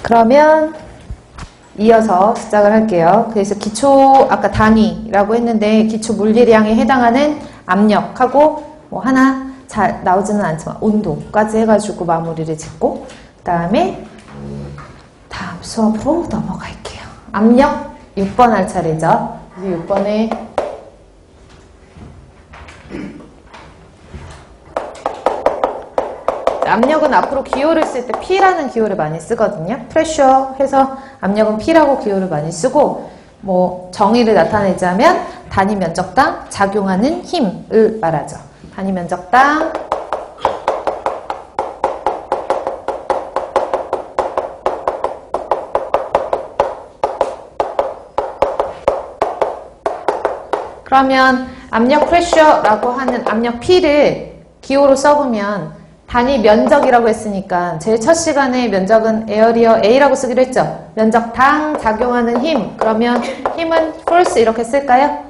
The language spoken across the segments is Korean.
그러면 이어서 시작을 할게요. 그래서 기초 아까 단위라고 했는데 기초 물리량에 해당하는 압력하고 뭐 하나 잘 나오지는 않지만 온도까지 해가지고 마무리를 짓고 그 다음에 다음 수업으로 넘어갈게요. 압력 6번 할 차례죠. 6번에 압력은 앞으로 기호를 쓸 때 P라는 기호를 많이 쓰거든요. 프레셔 해서 압력은 P라고 기호를 많이 쓰고 뭐 정의를 나타내자면 단위 면적당 작용하는 힘을 말하죠. 단위 면적당 그러면 압력 프레셔라고 하는 압력 P를 기호로 써보면 단위 면적이라고 했으니까 제일 첫 시간에 면적은 에어리어 A라고 쓰기로 했죠. 면적당 작용하는 힘. 그러면 힘은 force 이렇게 쓸까요?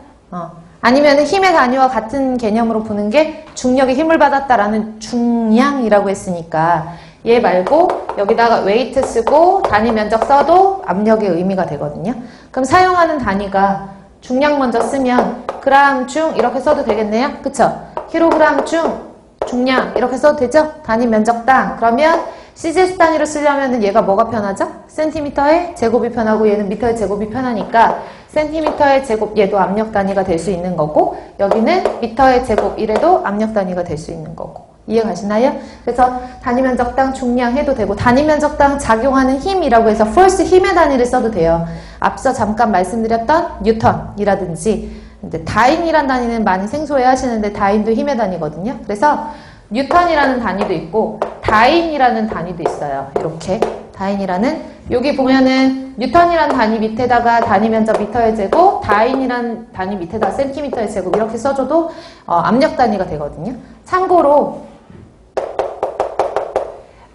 아니면 힘의 단위와 같은 개념으로 보는 게 중력이 힘을 받았다라는 중량이라고 했으니까 얘 말고 여기다가 weight 쓰고 단위 면적 써도 압력의 의미가 되거든요. 그럼 사용하는 단위가 중량 먼저 쓰면 그램 중 이렇게 써도 되겠네요. 그쵸? 킬로그램 중 중량 이렇게 써도 되죠? 단위 면적당. 그러면 CGS 단위로 쓰려면 얘가 뭐가 편하죠? 센티미터의 제곱이 편하고 얘는 미터의 제곱이 편하니까 센티미터의 제곱 얘도 압력 단위가 될 수 있는 거고 여기는 미터의 제곱 이래도 압력 단위가 될 수 있는 거고 이해 가시나요? 그래서 단위 면적당 중량 해도 되고 단위 면적당 작용하는 힘이라고 해서 force 힘의 단위를 써도 돼요. 앞서 잠깐 말씀드렸던 뉴턴이라든지 근데 다인이란 단위는 많이 생소해 하시는데 다인도 힘의 단위거든요. 그래서 뉴턴이라는 단위도 있고 다인이라는 단위도 있어요. 이렇게 다인이라는 여기 보면은 뉴턴이라는 단위 밑에다가 단위 면적 미터의 제곱 다인이라는 단위 밑에다가 센티미터의 제곱 이렇게 써줘도 압력 단위가 되거든요. 참고로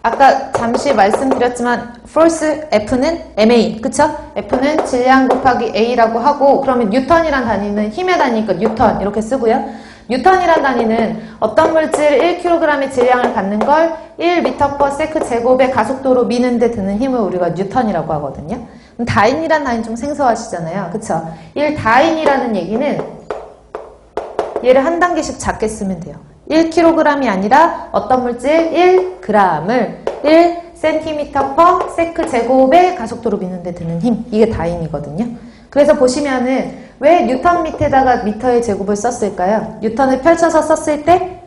아까 잠시 말씀드렸지만 force F는 MA 그쵸? F는 질량 곱하기 A라고 하고 그러면 뉴턴이란 단위는 힘의 단위니까 뉴턴 이렇게 쓰고요. 뉴턴이란 단위는 어떤 물질 1kg의 질량을 갖는 걸 1m/s 제곱의 가속도로 미는 데 드는 힘을 우리가 뉴턴이라고 하거든요. 그럼 다인이란 단위 좀 생소하시잖아요. 그쵸? 1다인이라는 얘기는 얘를 한 단계씩 작게 쓰면 돼요. 1kg이 아니라 어떤 물질 1g을 1cm/s 제곱의 가속도로 미는 데 드는 힘 이게 다인이거든요. 그래서 보시면은 왜 뉴턴 밑에다가 미터의 제곱을 썼을까요? 뉴턴을 펼쳐서 썼을 때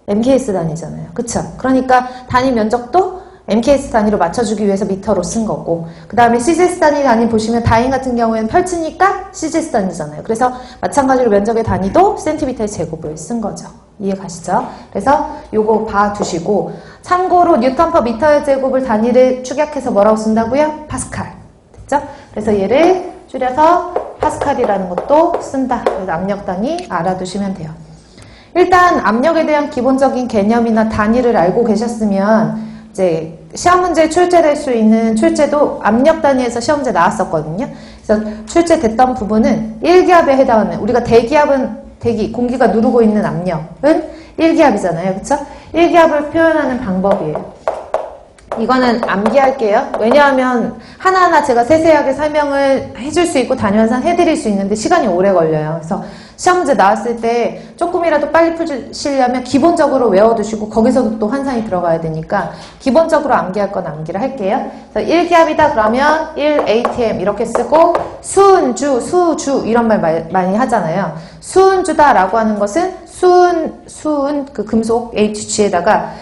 MKS 단위잖아요. 그쵸? 그러니까 단위 면적도 MKS 단위로 맞춰주기 위해서 미터로 쓴 거고 그 다음에 CGS 단위 보시면 다인 같은 경우에는 펼치니까 CGS 단위잖아요. 그래서 마찬가지로 면적의 단위도 센티미터의 제곱을 쓴 거죠. 이해 가시죠? 그래서 요거 봐두시고 참고로 뉴턴 퍼 미터의 제곱을 단위를 축약해서 뭐라고 쓴다고요? 파스칼. 됐죠? 그래서 얘를 줄여서 파스칼이라는 것도 쓴다. 그래서 압력 단위 알아두시면 돼요. 일단 압력에 대한 기본적인 개념이나 단위를 알고 계셨으면 이제 시험 문제에 출제될 수 있는 출제도 압력 단위에서 시험 문제 나왔었거든요. 그래서 출제됐던 부분은 1기압에 해당하는 우리가 대기압은 대기, 공기가 누르고 있는 압력은 1기압이잖아요. 그쵸? 1기압을 표현하는 방법이에요. 이거는 암기할게요. 왜냐하면 하나하나 제가 세세하게 설명을 해줄 수 있고 단위환산 해드릴 수 있는데 시간이 오래 걸려요. 그래서 시험 문제 나왔을 때 조금이라도 빨리 푸시려면 기본적으로 외워두시고 거기서도 또 환산이 들어가야 되니까 기본적으로 암기할 건 암기를 할게요. 그래서 1기압이다 그러면 1atm 이렇게 쓰고 수은주, 수주 이런 말 많이 하잖아요. 수은주다 라고 하는 것은 수은 그 금속 Hg에다가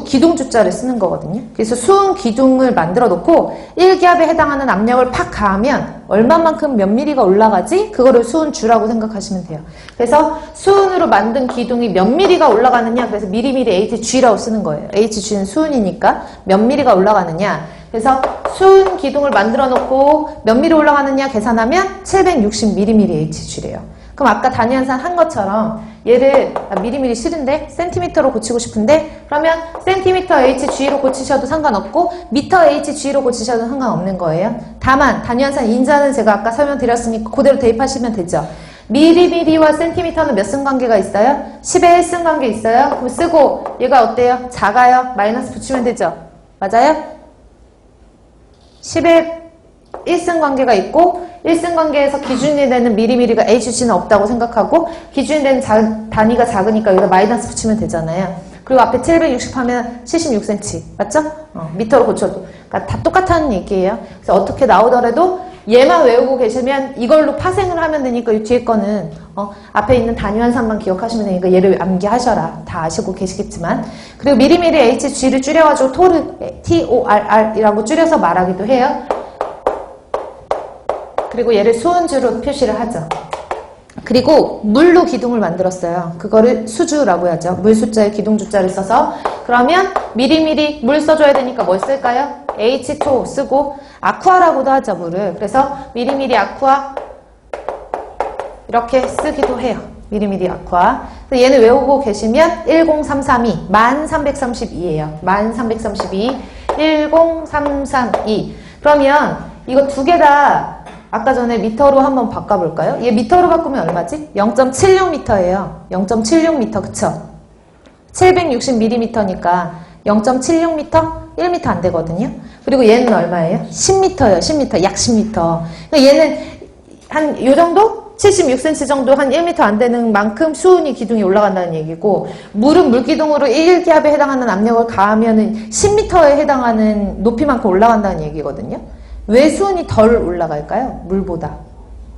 기둥주자를 쓰는 거거든요. 그래서 수은 기둥을 만들어 놓고 1기압에 해당하는 압력을 팍 가하면 얼마만큼 몇 미리가 올라가지? 그거를 수은주라고 생각하시면 돼요. 그래서 수은으로 만든 기둥이 몇 미리가 올라가느냐? 그래서 미리미리 HG라고 쓰는 거예요. HG는 수은이니까 몇 미리가 올라가느냐? 그래서 수은 기둥을 만들어 놓고 몇 미리 올라가느냐 계산하면 760mm HG래요. 그럼 아까 단위환산 한 것처럼 얘를 미리미리 싫은데 센티미터로 고치고 싶은데 그러면 센티미터 HG로 고치셔도 상관없고 미터 HG로 고치셔도 상관없는 거예요. 다만 단위환산 인자는 제가 아까 설명드렸으니까 그대로 대입하시면 되죠. 미리미리와 센티미터는 몇 승 관계가 있어요? 10의 1승 관계 있어요? 그럼 쓰고 얘가 어때요? 작아요? 마이너스 붙이면 되죠. 맞아요? 10의 1승 관계가 있고 1승 관계에서 기준이 되는 미리미리가 HG는 없다고 생각하고 기준이 되는 단위가 작으니까 여기다 마이너스 붙이면 되잖아요. 그리고 앞에 760 하면 76cm 맞죠? 미터로 고쳐도 그러니까 다 똑같다는 얘기예요. 그래서 어떻게 나오더라도 얘만 외우고 계시면 이걸로 파생을 하면 되니까 이 뒤에 거는 앞에 있는 단위 환상만 기억하시면 되니까 얘를 암기하셔라. 다 아시고 계시겠지만 그리고 미리미리 HG를 줄여가지고 TORR이라고 줄여서 말하기도 해요. 그리고 얘를 수은주로 표시를 하죠. 그리고 물로 기둥을 만들었어요. 그거를 수주라고 하죠. 물 숫자에 기둥 주자를 써서 그러면 미리미리 물 써줘야 되니까 뭘 쓸까요? H2O 쓰고 아쿠아라고도 하죠. 물을. 그래서 미리미리 아쿠아 이렇게 쓰기도 해요. 미리미리 아쿠아. 그래서 얘는 외우고 계시면 10332 1332예요. 1332 10332 그러면 이거 두 개 다 아까 전에 미터로 한번 바꿔볼까요? 얘 미터로 바꾸면 얼마지? 0.76m예요. 0.76m 그쵸? 760mm니까 0.76m? 1m 안 되거든요. 그리고 얘는 얼마예요? 10m예요. 10m. 약 10m. 그러니까 얘는 한 요 정도? 76cm 정도 한 1m 안 되는 만큼 수은이 기둥이 올라간다는 얘기고 물은 물기둥으로 1기압에 해당하는 압력을 가하면 10m에 해당하는 높이만큼 올라간다는 얘기거든요. 왜 수은이 덜 올라갈까요? 물보다.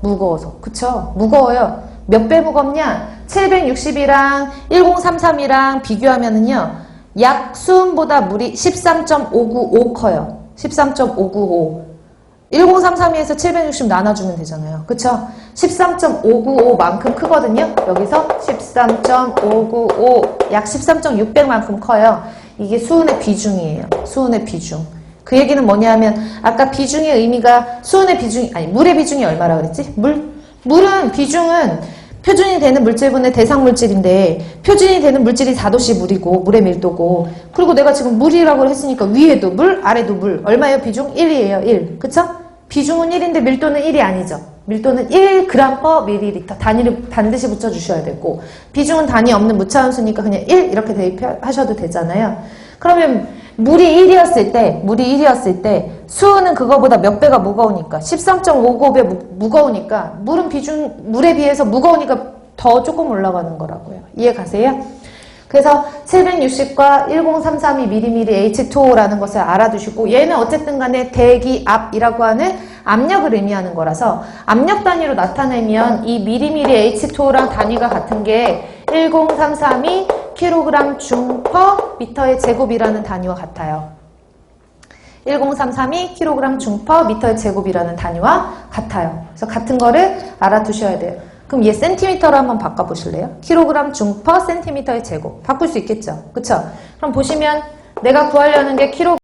무거워서. 그쵸? 무거워요. 몇 배 무겁냐? 760이랑 1033이랑 비교하면은요. 약 수은보다 물이 13.595 커요. 13.595. 1033에서 760 나눠주면 되잖아요. 그쵸? 13.595만큼 크거든요. 여기서 13.595, 약 13.600만큼 커요. 이게 수은의 비중이에요. 수은의 비중. 그 얘기는 뭐냐 하면 아까 비중의 의미가 수은의 비중이 아니 물의 비중이 얼마라 그랬지? 물은 비중은 표준이 되는 물질분의 대상 물질인데 표준이 되는 물질이 4도씨 물이고 물의 밀도고 그리고 내가 지금 물이라고 했으니까 위에도 물 아래도 물 얼마예요? 비중 1이에요. 1 그쵸? 비중은 1인데 밀도는 1이 아니죠. 밀도는 1g/ml 단위를 반드시 붙여주셔야 되고 비중은 단위 없는 무차함수니까 그냥 1 이렇게 대입하셔도 되잖아요. 그러면 물이 1이었을 때 수은은 그거보다 몇 배가 무거우니까 13.59배 무거우니까 물에 비해서 무거우니까 더 조금 올라가는 거라고요. 이해 가세요? 그래서 760과 1033mml H2O라는 것을 알아두시고 얘는 어쨌든 간에 대기압이라고 하는 압력을 의미하는 거라서 압력 단위로 나타내면 이 mml H2O랑 단위가 같은 게 1033이 kg 중/m 미터의 제곱이라는 단위와 같아요. 1033이 kg 중/m 미터의 제곱이라는 단위와 같아요. 그래서 같은 거를 알아두셔야 돼요. 그럼 얘 센티미터로 한번 바꿔보실래요? kg 중/cm의 제곱. 바꿀 수 있겠죠? 그쵸? 그럼 보시면 내가 구하려는 게 kg